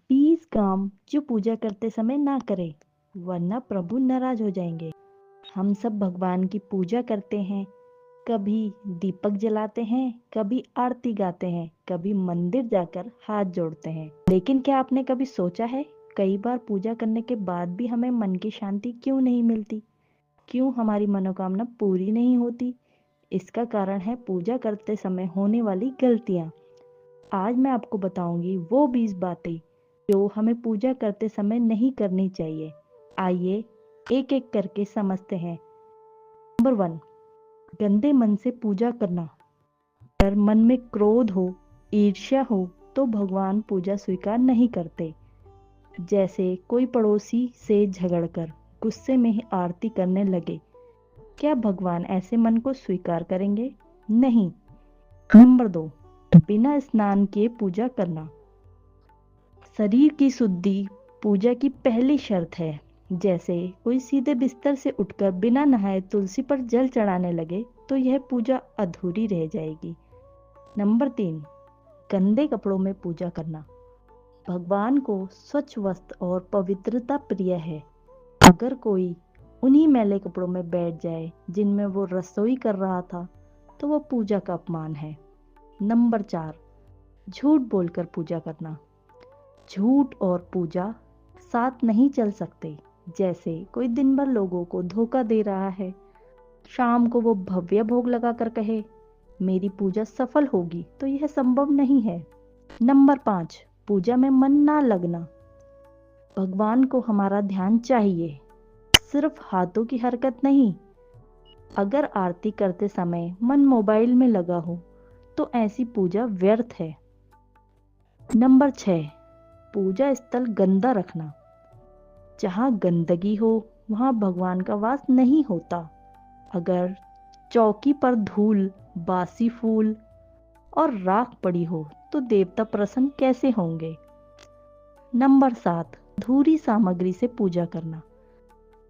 20 काम जो पूजा करते समय ना करें, वरना प्रभु नाराज हो जाएंगे। हम सब भगवान की पूजा करते हैं, कभी दीपक जलाते हैं, कभी आरती गाते हैं, कभी मंदिर जाकर हाथ जोड़ते हैं। लेकिन क्या आपने कभी सोचा है, कई बार पूजा करने के बाद भी हमें मन की शांति क्यों नहीं मिलती? क्यों हमारी मनोकामना पूरी नहीं होती? इसका कारण है पूजा करते समय होने वाली गलतियां। आज मैं आपको बताऊंगी वो 20 बातें जो हमें पूजा करते समय नहीं करनी चाहिए। आइए एक एक करके समझते हैं। नंबर 1, गंदे मन से पूजा करना। अगर मन में क्रोध हो, ईर्ष्या हो, तो भगवान पूजा स्वीकार नहीं करते। जैसे कोई पड़ोसी से झगड़कर गुस्से में ही आरती करने लगे, क्या भगवान ऐसे मन को स्वीकार करेंगे? नहीं। नंबर 2, बिना स्नान किए पूजा करना। शरीर की शुद्धि पूजा की पहली शर्त है। जैसे कोई सीधे बिस्तर से उठकर बिना नहाए तुलसी पर जल चढ़ाने लगे, तो यह पूजा अधूरी रह जाएगी। नंबर 3, गंदे कपड़ों में पूजा करना। भगवान को स्वच्छ वस्त्र और पवित्रता प्रिय है। अगर कोई उन्हीं मैले कपड़ों में बैठ जाए जिनमें वो रसोई कर रहा था, तो वो पूजा का अपमान है। नंबर 4, झूठ बोलकर पूजा करना। झूठ और पूजा साथ नहीं चल सकते। जैसे कोई दिन भर लोगों को धोखा दे रहा है, शाम को वो भव्य भोग लगाकर कहे मेरी पूजा सफल होगी, तो यह संभव नहीं है। नंबर 5, पूजा में मन ना लगना। भगवान को हमारा ध्यान चाहिए, सिर्फ हाथों की हरकत नहीं। अगर आरती करते समय मन मोबाइल में लगा हो, तो ऐसी पूजा व्यर्थ है। नंबर 6, पूजा स्थल गंदा रखना। जहाँ गंदगी हो, वहाँ भगवान का वास नहीं होता। अगर चौकी पर धूल, बासी फूल और राख पड़ी हो, तो देवता प्रसन्न कैसे होंगे? नंबर 7, अधूरी सामग्री से पूजा करना।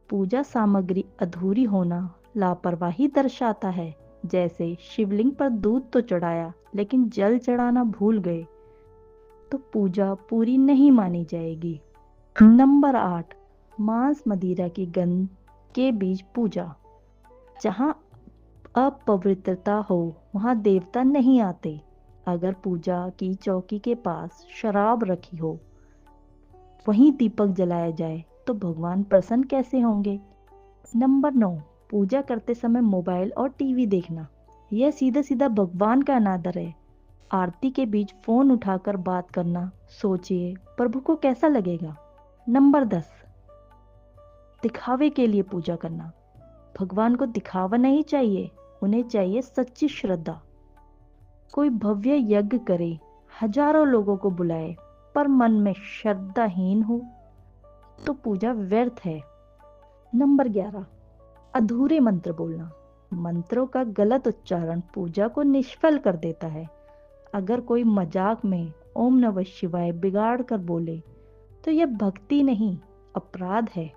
पूजा सामग्री अधूरी होना लापरवाही दर्शाता है। जैसे शिवलिंग पर दूध तो चढ़ाया, लेकिन जल चढ़ाना भूल गए, तो पूजा पूरी नहीं मानी जाएगी। नंबर 8, मांस मदिरा की गंध के बीच पूजा। जहाँ अपवित्रता हो, वहाँ देवता नहीं आते। अगर पूजा की चौकी के पास शराब रखी हो, वहीं दीपक जलाया जाए, तो भगवान प्रसन्न कैसे होंगे? नंबर 9, पूजा करते समय मोबाइल और टीवी देखना। यह सीधा सीधा भगवान का अनादर है। आरती के बीच फोन उठाकर बात करना, सोचिए प्रभु को कैसा लगेगा। नंबर 10, दिखावे के लिए पूजा करना। भगवान को दिखावा नहीं चाहिए, उन्हें चाहिए सच्ची श्रद्धा। कोई भव्य यज्ञ करे, हजारों लोगों को बुलाए, पर मन में श्रद्धाहीन हो, तो पूजा व्यर्थ है। नंबर 11, अधूरे मंत्र बोलना। मंत्रों का गलत उच्चारण पूजा को निष्फल कर देता है। अगर कोई मजाक में ओम नमः शिवाय बिगाड़ कर बोले, तो यह भक्ति नहीं, अपराध है।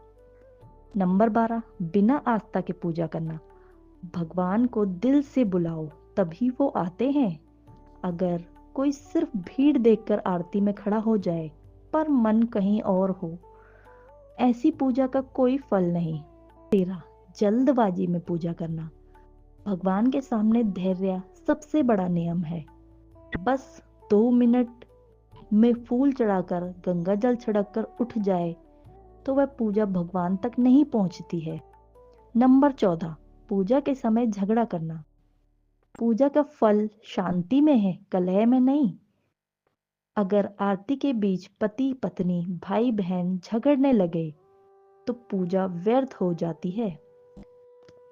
नंबर 12, बिना आस्था के पूजा करना। भगवान को दिल से बुलाओ, तभी वो आते हैं। अगर कोई सिर्फ भीड़ देखकर आरती में खड़ा हो जाए, पर मन कहीं और हो, ऐसी पूजा का कोई फल नहीं। 13, जल्दबाजी में पूजा करना। भगवान के सामने धैर्य सबसे बड़ा नियम है। बस 2 मिनट में फूल चढ़ाकर गंगा जल छिड़ककर उठ जाए, तो वह पूजा भगवान तक नहीं पहुंचती है। नंबर 14, पूजा के समय झगड़ा करना। पूजा का फल शांति में है, कलह में नहीं। अगर आरती के बीच पति पत्नी भाई बहन झगड़ने लगे, तो पूजा व्यर्थ हो जाती है।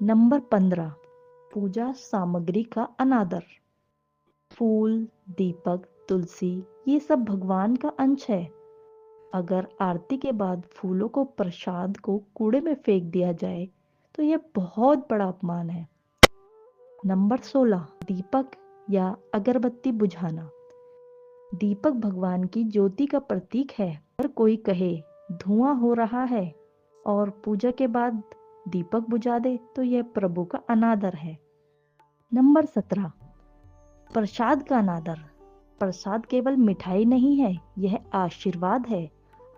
नंबर 15, पूजा सामग्री का अनादर। फूल, दीपक, तुलसी, ये सब भगवान का अंश है। अगर आरती के बाद फूलों को प्रसाद को कूड़े में फेंक दिया जाए, तो यह बहुत बड़ा अपमान है। नंबर 16, दीपक या अगरबत्ती बुझाना। दीपक भगवान की ज्योति का प्रतीक है। अगर कोई कहे धुआं हो रहा है और पूजा के बाद दीपक बुझा दे, तो यह प्रभु का अनादर है। नंबर 17, प्रसाद का अनादर। प्रसाद केवल मिठाई नहीं है, यह आशीर्वाद है।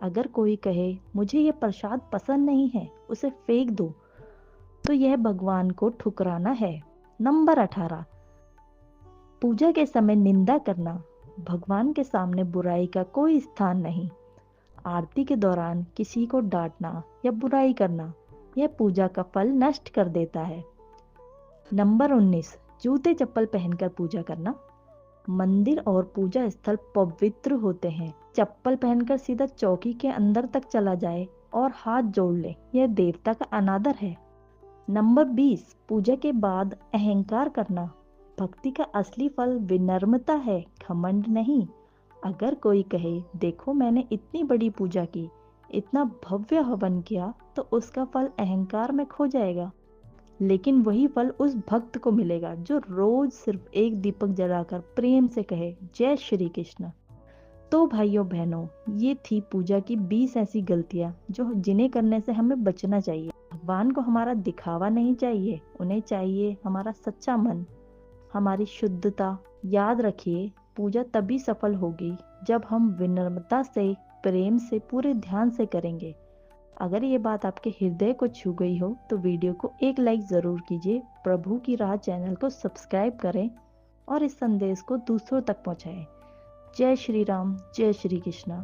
अगर कोई कहे मुझे ये प्रसाद पसंद नहीं है, उसे फेंक दो, तो यह भगवान को ठुकराना है। नंबर 18, पूजा के समय निंदा करना। भगवान के सामने बुराई का कोई स्थान नहीं। आरती के दौरान किसी को डांटना या बुराई करना, यह पूजा का फल नष्ट कर देता है। नंबर 19, जूते चप्पल पहनकर पूजा करना। मंदिर और पूजा स्थल पवित्र होते हैं। चप्पल पहनकर सीधा चौकी के अंदर तक चला जाए और हाथ जोड़ ले, यह देवता का अनादर है। नंबर 20, पूजा के बाद अहंकार करना। भक्ति का असली फल विनम्रता है, घमंड नहीं। अगर कोई कहे देखो मैंने इतनी बड़ी पूजा की, इतना भव्य हवन किया, तो उसका फल अहंकार में खो जाएगा। लेकिन वही फल उस भक्त को मिलेगा जो रोज सिर्फ एक दीपक जलाकर प्रेम से कहे जय श्री कृष्ण। तो भाइयों बहनों, ये थी पूजा की 20 ऐसी गलतियां जिन्हें करने से हमें बचना चाहिए। भगवान को हमारा दिखावा नहीं चाहिए, उन्हें चाहिए हमारा सच्चा मन, हमारी शुद्धता। याद रखिए, पूजा तभी सफल होगी जब हम विनम्रता से, प्रेम से, पूरे ध्यान से करेंगे। अगर ये बात आपके हृदय को छू गई हो तो वीडियो को एक लाइक ज़रूर कीजिए। प्रभु की राह चैनल को सब्सक्राइब करें और इस संदेश को दूसरों तक पहुंचाएं। जय श्री राम, जय श्री कृष्णा।